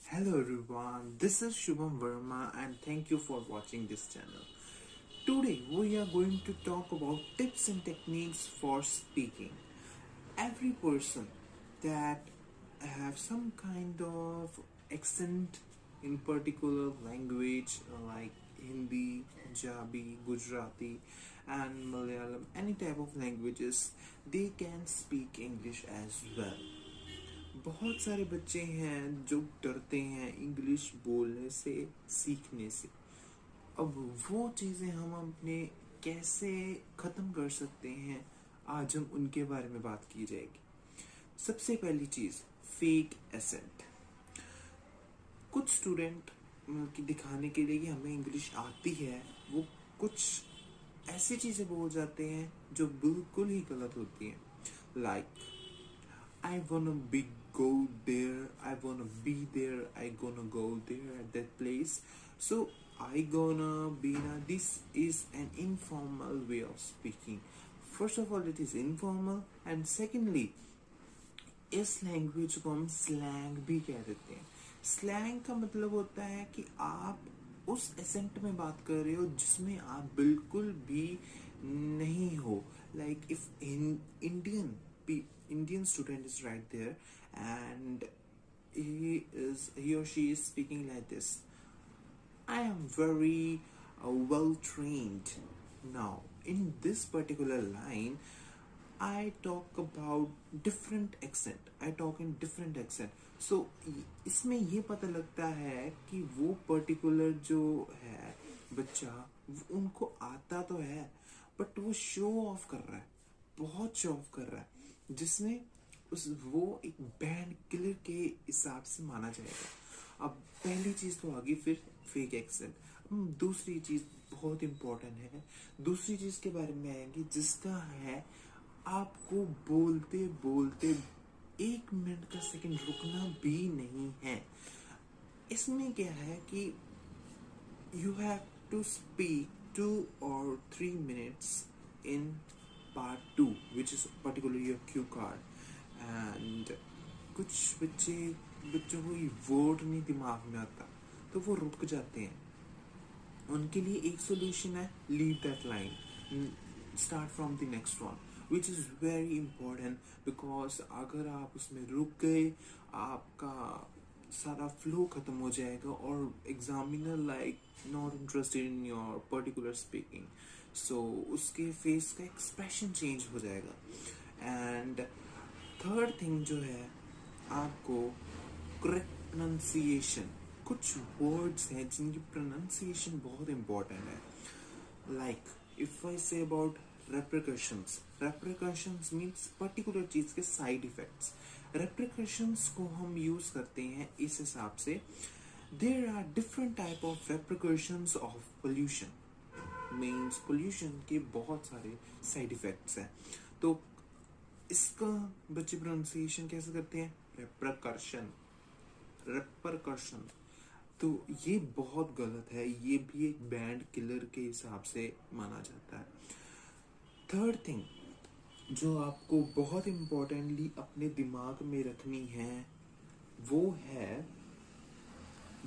Hello everyone, this is Shubham Verma and thank you for watching this channel. Today we are going to talk about tips and techniques for speaking. Every person that have some kind of accent in particular language like Hindi, Punjabi, Gujarati and Malayalam, any type of languages, they can speak English as well. बहुत सारे बच्चे हैं जो डरते हैं English बोलने से सीखने से। अब वो चीज़ें हम अपने कैसे ख़त्म कर सकते हैं, आज हम उनके बारे में बात की जाएगी। सबसे पहली चीज़, फेक एसेंट। कुछ स्टूडेंट की दिखाने के लिए कि हमें इंग्लिश आती है, वो कुछ ऐसी चीज़ें बोल जाते हैं जो बिल्कुल ही गलत होती हैं। Like I wanna be go there, I wanna be there, I gonna go there at that place. So I gonna be na, this is an informal way of speaking. First of all, it is informal, and secondly, इस language को हम slang भी कह देते हैं। Slang का मतलब होता है कि आप उस एसेंट में बात कर रहे हो जिसमें आप बिल्कुल भी नहीं हो। Like if Indian student is right there and he or she is speaking like this. I am very well trained. Now, in this particular line, I talk about different accent. I talk in different accent. So इसमें ये पता लगता है कि वो particular जो है बच्चा, उनको आता तो है बट वो शो ऑफ कर रहा है, बहुत शो ऑफ कर रहा है, जिसमें उस वो एक बैंड किलर के हिसाब से माना जाएगा। अब पहली चीज़ तो आ गई, फिर फेक एक्सेंट। दूसरी चीज़ बहुत इम्पोर्टेंट है, दूसरी चीज़ के बारे में आएंगे जिसका है आपको बोलते बोलते 1 मिनट का सेकंड रुकना भी नहीं है। इसमें क्या है कि you have to speak 2 or 3 minutes in part 2, which is particularly your cue card. And कुछ बच्चों को ये वर्ड नहीं दिमाग में आता तो वो रुक जाते हैं। उनके लिए एक सोल्यूशन है, leave that line, start from the next one, which is very important. Because अगर आप उसमें रुक गए, आपका सारा फ्लो खत्म हो जाएगा और examiner like not interested in your particular speaking, so उसके फेस का एक्सप्रेशन चेंज हो जाएगा। एंड थर्ड थिंग जो है, आपको करेक्ट प्रोनाउंसिएशन, कुछ वर्ड्स हैं जिनकी प्रोनाउंसिएशन बहुत इंपॉर्टेंट है। Like if I say about रेप्रिकॉशंस means particular चीज के साइड इफेक्ट्स। रेप्रिकॉशंस को हम यूज करते हैं इस हिसाब से, there are different type of repercussions of pollution. Means pollution के बहुत सारे साइड इफेक्ट्स हैं, तो इसका बच्चे प्रोनाउंसिएशन कैसे करते हैं, रेप्रिकॉशन, रेपरकशन। तो ये बहुत गलत है, ये भी एक बैंड किलर के हिसाब से माना जाता है। थर्ड थिंग जो आपको बहुत इम्पोर्टेंटली अपने दिमाग में रखनी है वो है,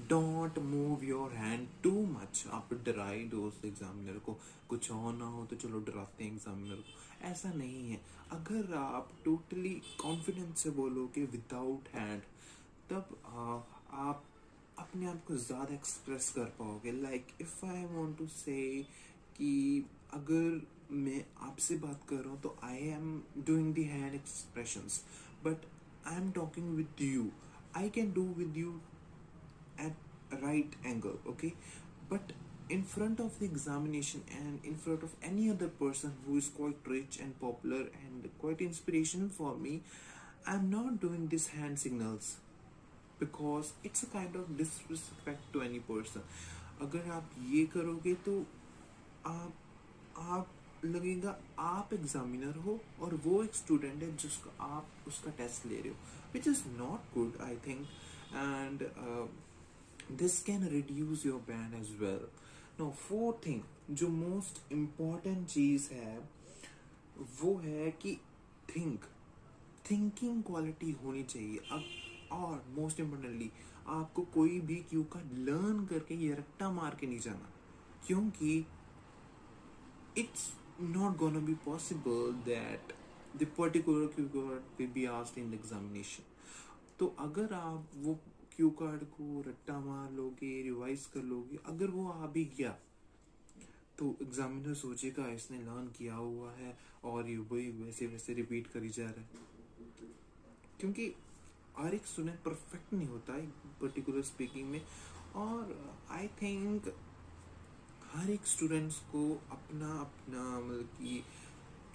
don't move your hand too much. आप डराई दोस्त एग्जामिनर को, कुछ और ना हो तो चलो डराते हैं एग्जामिनर को, ऐसा नहीं है। अगर आप टोटली कॉन्फिडेंस से बोलोगे विदाउट हैंड, तब आप अपने आप को ज़्यादा एक्सप्रेस कर पाओगे। Like if I want to say कि अगर मैं आपसे बात कर रहा हूँ तो I am doing the hand expressions, but I am talking with you, I can do with you at right angle, okay, but in front of the examination and in front of any other person who is quite rich and popular and quite inspirational for me, I'm not doing these hand signals because it's a kind of disrespect to any person. अगर आप ये करोगे तो आप लगेगा आप examiner हो और वो एक स्टूडेंट है जिसका आप उसका टेस्ट ले रहे हो, which is not good I think. And this can reduce your band as well. Now fourth thing जो most important चीज है वो है कि थिंकिंग क्वालिटी होनी चाहिए। अब और मोस्ट इम्पोर्टेंटली आपको कोई भी क्यू कार्ड लर्न करके ये रट्टा मार के नहीं जाना, क्योंकि it's not gonna be possible that the particular Q card will be asked in the examination. तो अगर आप वो क्यू कार्ड को रट्टा मार लोगे, रिवाइज कर लोगे, अगर वो आ भी गया तो एग्जामिनर सोचेगा इसने लर्न किया हुआ है और ये वही वैसे वैसे रिपीट करी जा रहा है, क्योंकि हर एक स्टूडेंट परफेक्ट नहीं होता है पर्टिकुलर स्पीकिंग में। और आई थिंक हर एक स्टूडेंट्स को अपना अपना मतलब कि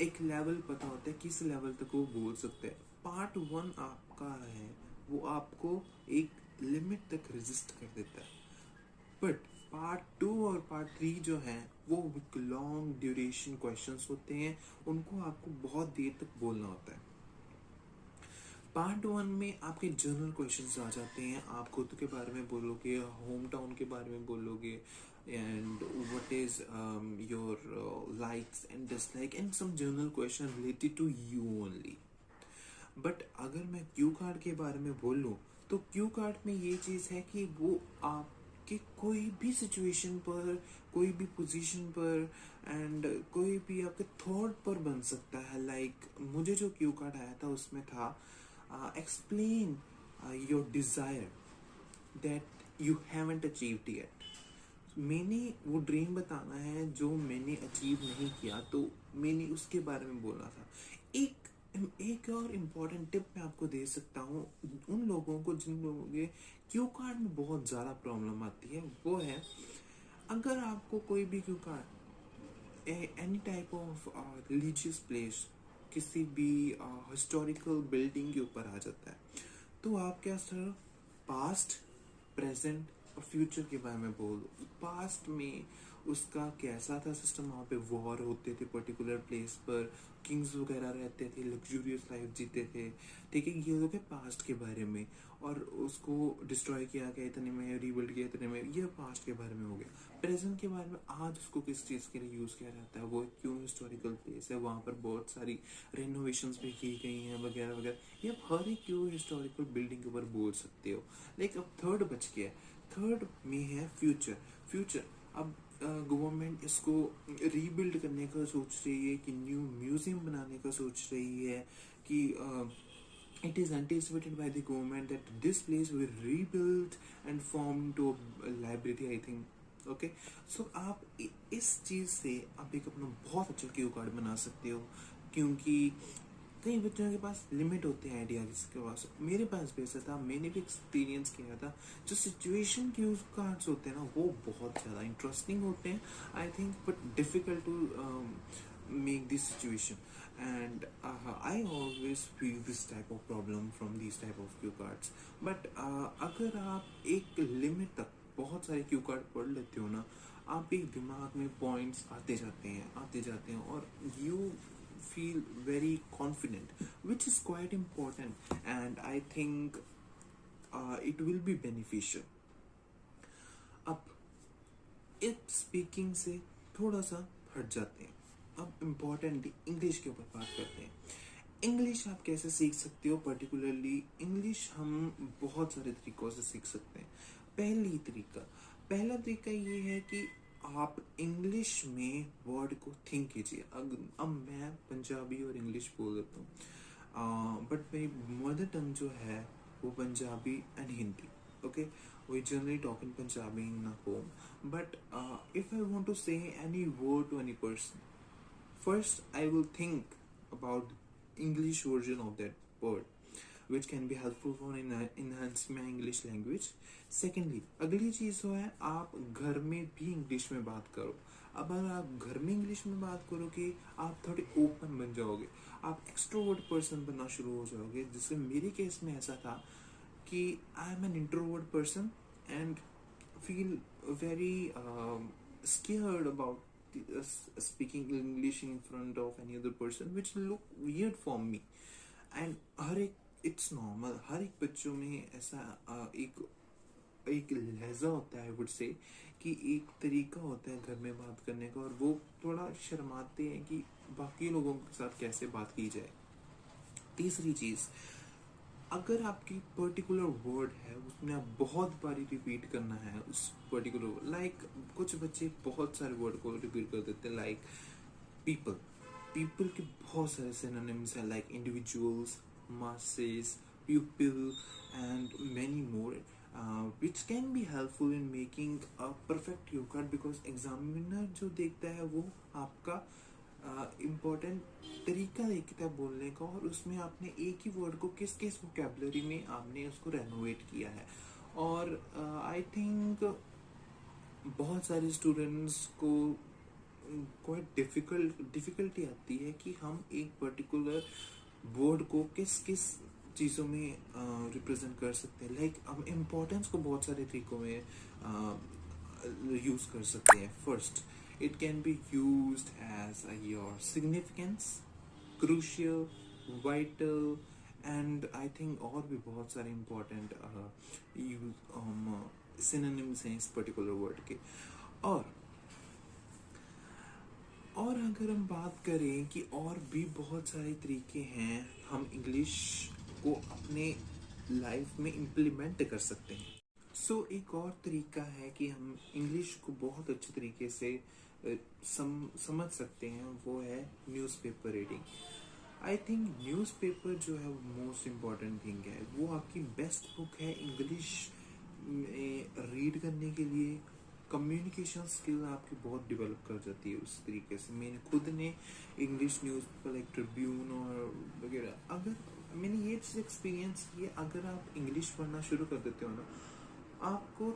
एक लेवल पता होता है किस लेवल तक वो बोल सकते हैं। पार्ट 1 आपका है वो आपको एक लिमिट तक रेजिस्ट कर देता है, बट पार्ट 2 और पार्ट 3 जो है वो लॉन्ग ड्यूरेशन क्वेश्चंस होते हैं, उनको आपको बहुत देर तक बोलना होता है। पार्ट 1 में आपके जनरल क्वेश्चंस आ जाते हैं, आप खुद के बारे में बोलोगे, होम टाउन के बारे में बोलोगे, and what is your likes and dislike and some general question related to you only. But अगर मैं क्यू कार्ड के बारे में बोलूँ तो क्यू कार्ड में ये चीज़ है कि वो आपके कोई भी सिचुएशन पर, कोई भी पोजीशन पर एंड कोई भी आपके थॉट पर बन सकता है। लाइक मुझे जो क्यू कार्ड आया था उसमें था explain your desire that you haven't achieved yet. मैंने वो ड्रीम बताना है जो मैंने अचीव नहीं किया, तो मैंने उसके बारे में बोलना था। एक और इम्पॉर्टेंट टिप मैं आपको दे सकता हूँ उन लोगों को जिन लोगों के क्यू कार्ड में बहुत ज़्यादा प्रॉब्लम आती है, वो है अगर आपको कोई भी Q card any type of religious place, किसी भी हिस्टोरिकल बिल्डिंग के ऊपर आ जाता है, तो आप क्या सर पास्ट, प्रेजेंट और फ्यूचर के बारे में बोल दो। पास्ट में उसका कैसा था सिस्टम, वहाँ पे वॉर होते थे पर्टिकुलर प्लेस पर, किंग्स वगैरह रहते थे, लग्जूरियस लाइफ जीते थे, ठीक है, ये लोग पास्ट के बारे में, और उसको डिस्ट्रॉय किया गया इतने में, रीबिल्ड किया इतने में, ये पास्ट के बारे में हो गया। प्रेजेंट के बारे में आज उसको किस चीज़ के लिए यूज़ किया जाता है, वो क्यों हिस्टोरिकल प्लेस है, वहाँ पर बहुत सारी रेनोवेशंस भी की गई हैं वगैरह वगैरह, ये आप हर एक क्यों हिस्टोरिकल बिल्डिंग के ऊपर बोल सकते हो। लाइक अब थर्ड बच गया, थर्ड में है फ्यूचर। अब गवर्नमेंट इसको रीबिल्ड करने का सोच रही है, कि न्यू म्यूजियम बनाने का सोच रही है, कि it is anticipated by the government that this place will rebuild and form into a library, I think. Okay, so आप इस चीज़ से आप एक अपना बहुत अच्छा क्यू कार्ड बना सकते हो, क्योंकि कई बच्चों के पास लिमिट होते हैं आइडियाज़ के पास। मेरे पास भी ऐसा था, मैंने भी एक्सपीरियंस किया था। जो सिचुएशन क्यू कार्ड्स होते हैं ना वो बहुत ज़्यादा इंटरेस्टिंग होते हैं I think, but difficult to make this situation, and I always feel this type of problem from these type of cue cards. But अगर आप एक लिमिट तक बहुत सारे क्यू कार्ड पढ़ लेते हो ना, आप एक दिमाग में पॉइंट्स आते जाते हैं और you feel very confident, which is quite important, and I think it will be beneficial. अब इस स्पीकिंग से थोड़ा सा हट जाते हैं, अब इम्पोर्टेंटली इंग्लिश के ऊपर बात करते हैं। इंग्लिश आप कैसे सीख सकते हो, पर्टिकुलरली इंग्लिश हम बहुत सारे तरीक़ों से सीख सकते हैं। पहला तरीका ये है कि आप इंग्लिश में वर्ड को थिंक कीजिए। अब मैं पंजाबी और इंग्लिश बोल देता हूँ, बट मेरी मदर टंग जो है वो Punjabi and Hindi. Okay, we generally talk in Punjabi in home, but if I want to say any word to any person, first I will think about English version of that word, which can be helpful for enhancing my English language. Secondly, अगली चीज़ है आप घर में भी English में बात करो। अब अगर आप घर में इंग्लिश में बात करोगे आप थोड़े ओपन बन जाओगे, आप एक्सट्रोवर्ट पर्सन बनना शुरू हो जाओगे। जिससे मेरे केस में ऐसा था कि I am an introvert person and feel very scared about speaking English in front of any other person, which look weird for me. And हर एक इट्स नॉर्मल, हर एक बच्चों में ऐसा एक लहजा होता है, वुड से कि एक तरीका होता है घर में बात करने का, और वो थोड़ा शर्माते हैं कि बाकी लोगों के साथ कैसे बात की जाए। तीसरी चीज़, अगर आपकी पर्टिकुलर वर्ड है उसमें आप बहुत बारी रिपीट करना है उस पर्टिकुलर, लाइक कुछ बच्चे बहुत सारे वर्ड को रिपीट कर देते हैं, लाइक पीपल। पीपल के बहुत सारे सिनोनिम्स हैं, like individuals, masses, pupil, and many more, which can be helpful in making a perfect cue card, because examiner जो देखता है वो आपका इम्पोर्टेंट तरीका देखता है बोलने का, और उसमें आपने एक ही वर्ड को किस किस वोकेबलरी में आपने उसको रेनोवेट किया है। और आई थिंक बहुत सारे स्टूडेंट्स को कोई डिफिकल्टी आती है कि हम एक पर्टिकुलर वर्ड को किस किस चीज़ों में रिप्रेजेंट कर सकते हैं। लाइक हम इम्पोर्टेंस को बहुत सारे तरीकों में यूज़ कर सकते हैं। First, it can be used as your significance, crucial, vital, and I think और भी बहुत सारे इम्पोर्टेंट सिनोनिम्स हैं इस पर्टिकुलर वर्ड के। और अगर हम बात करें कि और भी बहुत सारे तरीके हैं हम इंग्लिश को अपने लाइफ में इम्प्लीमेंट कर सकते हैं। एक और तरीका है कि हम इंग्लिश को बहुत अच्छे तरीके से समझ सकते हैं, वो है newspaper reading. I think newspaper जो है वो मोस्ट इम्पॉर्टेंट थिंग है, वो आपकी बेस्ट बुक है इंग्लिश में रीड करने के लिए। कम्युनिकेशन स्किल आपकी बहुत डेवलप कर जाती है उस तरीके से। मैंने खुद ने English news paper like Tribune और वगैरह, अगर मैंने ये चीज़ एक्सपीरियंस की है, अगर आप इंग्लिश पढ़ना शुरू कर देते हो ना, आपको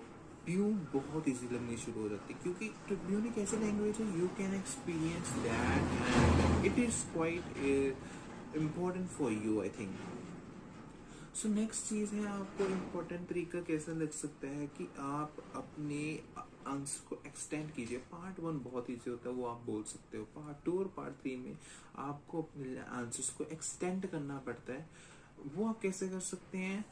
ट्रिब्यून बहुत इजी लगनी शुरू हो जाती है, क्योंकि ट्रिब्यून एक ऐसी लैंग्वेज है you can experience that and it is quite important for you, I think. Next चीज़ है, आपको इम्पोर्टेंट तरीका कैसा लग सकता है कि आप अपने आंसर को एक्सटेंड कीजिए। पार्ट 1 बहुत ईजी होता है, वो आप बोल सकते हो। पार्ट 2 और पार्ट 3 में आपको अपने आंसर्स को एक्सटेंड करना पड़ता है। वो आप कैसे कर सकते हैं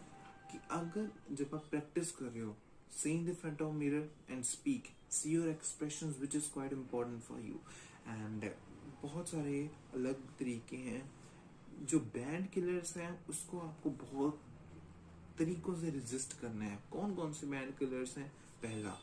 कि अगर जब आप प्रैक्टिस कर रहे हो, see in the front of mirror and speak, see your expressions which is quite important for you. And बहुत सारे अलग तरीके हैं। जो बैंड किलर्स हैं उसको आपको बहुत तरीकों से रेजिस्ट करना है। कौन कौन से बैंड किलर्स हैं? पहला,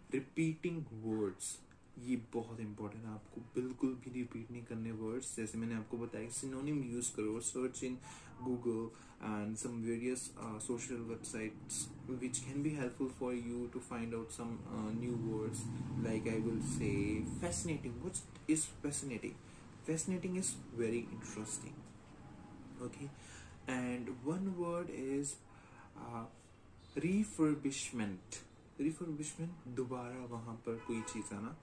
रिपीटिंग वर्ड्स, ये बहुत इंपॉर्टेंट है। आपको बिल्कुल भी रिपीट नहीं करने वर्ड्स। जैसे मैंने आपको बताया, सिनोनिम यूज करो, search in Google and some various social websites which can be helpful for you to find out some new words. Like I will say fascinating. What is fascinating? Fascinating is very interesting. Okay, and one word is uh, refurbishment. Refurbishment, दोबारा वहाँ पर कोई चीज़ आना,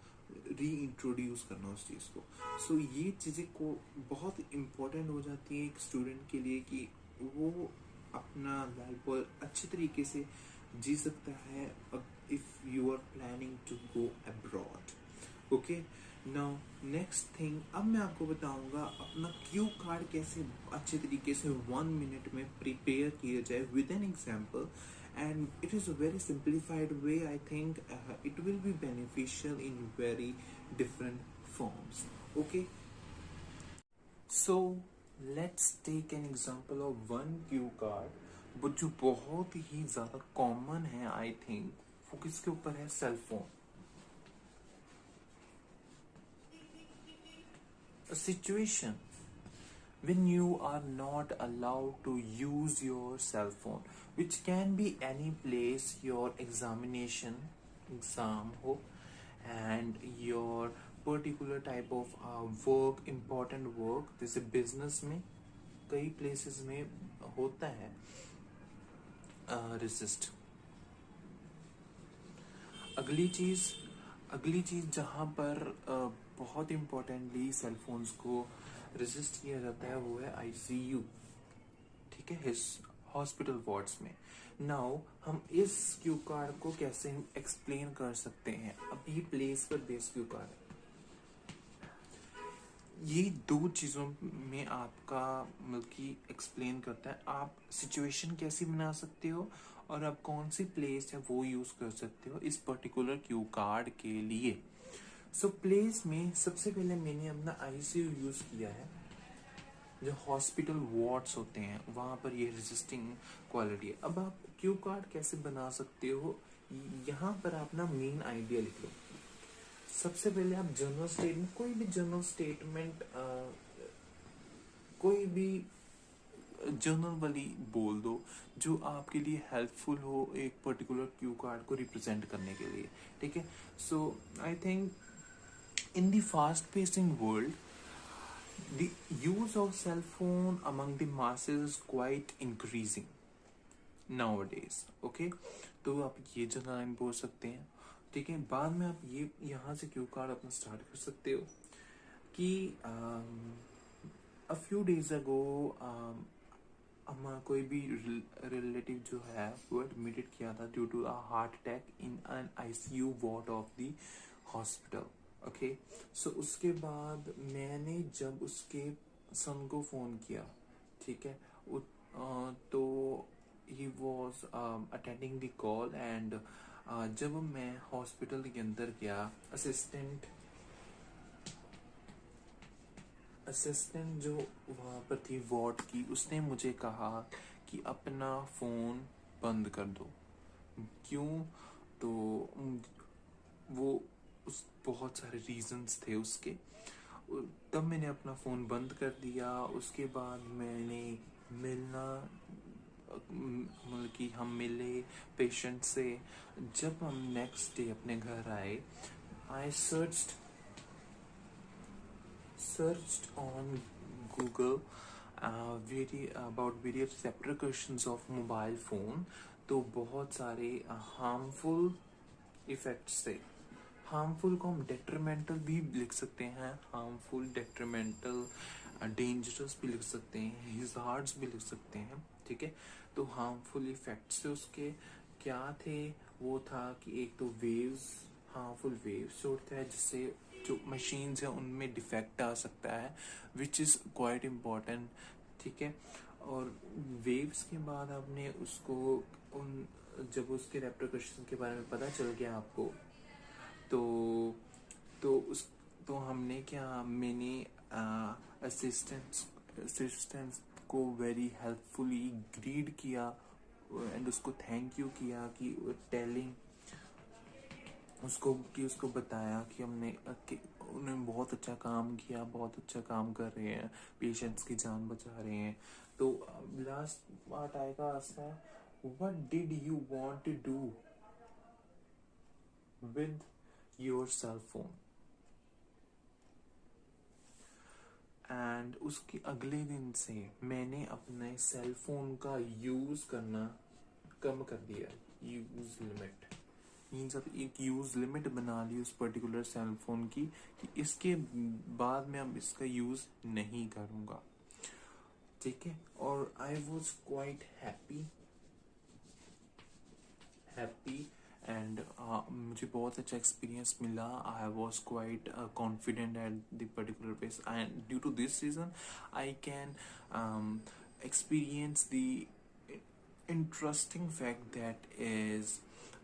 री introduce करना उस चीज़ को। ये चीज़ें को बहुत इम्पोर्टेंट हो जाती है एक स्टूडेंट के लिए कि वो अपना लाइफ बहुत अच्छे तरीके से जी सकता है if you are planning to go abroad. Okay, now next thing, अब मैं आपको बताऊंगा अपना क्यू कार्ड कैसे अच्छे तरीके से 1 मिनट में प्रिपेयर किया जाए with an example. And it is a very simplified way. I think it will be beneficial in very different forms. Okay, so let's take an example of one cue card, but जो बहुत ही ज़्यादा common है, I think वो किसके ऊपर है? Cell phone. A situation when you are not allowed to use your cell phone, which can be any place, your exam ho, and your particular type of work, important work, जैसे business में कई places में होता है resist। अगली चीज़ जहाँ पर बहुत इम्पोर्टेंटली सेल फोन्स को रेजिस्ट किया जाता है, वो है ICU। ठीक है, हॉस्पिटल वार्ड्स में। नाउ हम इस क्यू कार्ड को कैसे एक्सप्लेन कर सकते हैं? अभी प्लेस पर बेस क्यू कार्ड है। ये 2 चीज़ों में आपका बल्कि एक्सप्लेन करता है। आप सिचुएशन कैसी बना सकते हो और आप कौन सी प्लेस है वो यूज़ कर सकते हो इस पर्टिकुलर क्यू कार्ड के लिए। प्लेस में सबसे पहले मैंने अपना ICU यूज़ किया है। जो हॉस्पिटल वार्ड्स होते हैं वहाँ पर ये रेजिस्टिंग क्वालिटी है। अब आप क्यू कार्ड कैसे बना सकते हो, यहाँ पर आप ना मेन आइडिया लिख लो। सबसे पहले आप जनरल स्टेटमेंट, कोई भी जनरल स्टेटमेंट, कोई भी जर्नल वाली बोल दो जो आपके लिए हेल्पफुल हो एक पर्टिकुलर क्यू कार्ड को रिप्रेजेंट करने के लिए, ठीक है। So I think in the fast pacing world the use of cell phone among the masses is quite increasing nowadays, okay। तो आप ये जनरल लाइन बोल सकते हैं, ठीक है। बाद में आप ये यहाँ से क्यू कार्ड अपना स्टार्ट कर सकते हो कि a few days ago हम कोई भी रिलेटिव जो है वो एडमिटेड किया था due to a heart attack in an ICU ward of the hospital, okay. So उसके बाद मैंने जब उसके सन को फ़ोन किया, ठीक है, तो he was attending the call and जब मैं हॉस्पिटल के अंदर गया, असिस्टेंट जो वहाँ पर थी वार्ड की, उसने मुझे कहा कि अपना फ़ोन बंद कर दो। क्यों? तो वो उस बहुत सारे रीजंस थे उसके। तब मैंने अपना फ़ोन बंद कर दिया। उसके बाद मैंने मिलना, मतलब कि हम मिले पेशेंट से। जब हम नेक्स्ट डे अपने घर आए, आई searched on Google about various repercussions of mobile phone। तो बहुत सारे हार्मफुल इफेक्ट्स थे। हार्मफुल को हम डेट्रीमेंटल भी लिख सकते हैं, हार्मफुल, डेट्रीमेंटल, डेंजरस भी लिख सकते हैं, हिजार्ड्स भी लिख सकते हैं, ठीक है। तो हार्मफुल इफेक्ट्स थे उसके क्या थे, वो था कि एक तो वेव्स, हार्मफुल वेव्स छोड़ता है जिससे जो मशीन्स है उनमें डिफेक्ट आ सकता है, विच इज़ क्वाइट इम्पोर्टेंट, ठीक है। और वेव्स के बाद आपने उसको उन जब उसके रेप्रिकॉशन के बारे में पता चल गया आपको, तो उस तो हमने क्या, मैंने असिस्टेंट्स को वेरी हेल्पफुली ग्रीड किया एंड उसको थैंक यू किया कि टेलिंग उसको बताया कि उन्होंने बहुत अच्छा काम किया, बहुत अच्छा काम कर रहे हैं, पेशेंट्स की जान बचा रहे हैं। तो लास्ट पार्ट आएगा ऐसा, what did you want to do with your cell phone. And उसके अगले दिन से मैंने अपने सेल फोन का यूज करना कम कर दिया। यूज लिमिट मीन्स अब एक यूज लिमिट बना ली उस पर्टिकुलर सेल फोन की कि इसके बाद में अब इसका यूज नहीं करूंगा, ठीक है। और I was quite happy and मुझे बहुत अच्छा एक्सपीरियंस मिला। I was quite confident at the particular place and due to this reason I can experience the interesting fact that is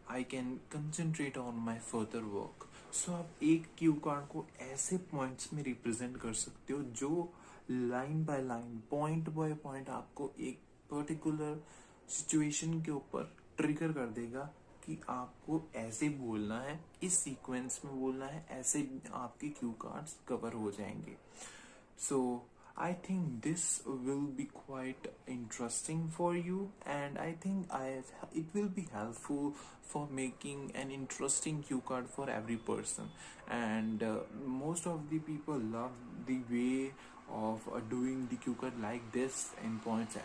I can concentrate on my further work। So आप एक Q card को ऐसे points में represent कर सकते हो जो line by line, point by point आपको एक पर्टिकुलर सिचुएशन के ऊपर ट्रिगर कर देगा कि आपको ऐसे बोलना है, इस सीक्वेंस में बोलना है, ऐसे आपके क्यू कार्ड्स कवर हो जाएंगे। So I think this will be quite interesting for you, and I think it will be helpful for making an interesting cue card for every person. And most of the people love the way of doing the cue card like this in points,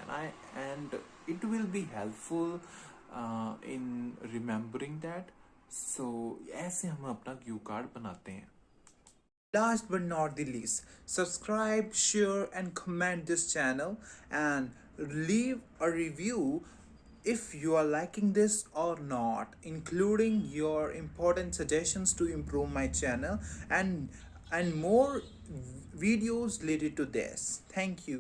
and it will be helpful in remembering that। So ऐसे हम अपना cue card बनाते हैं। Last but not the least, subscribe, share, and comment this channel and leave a review if you are liking this or not, including your important suggestions to improve my channel and more videos related to this. Thank you.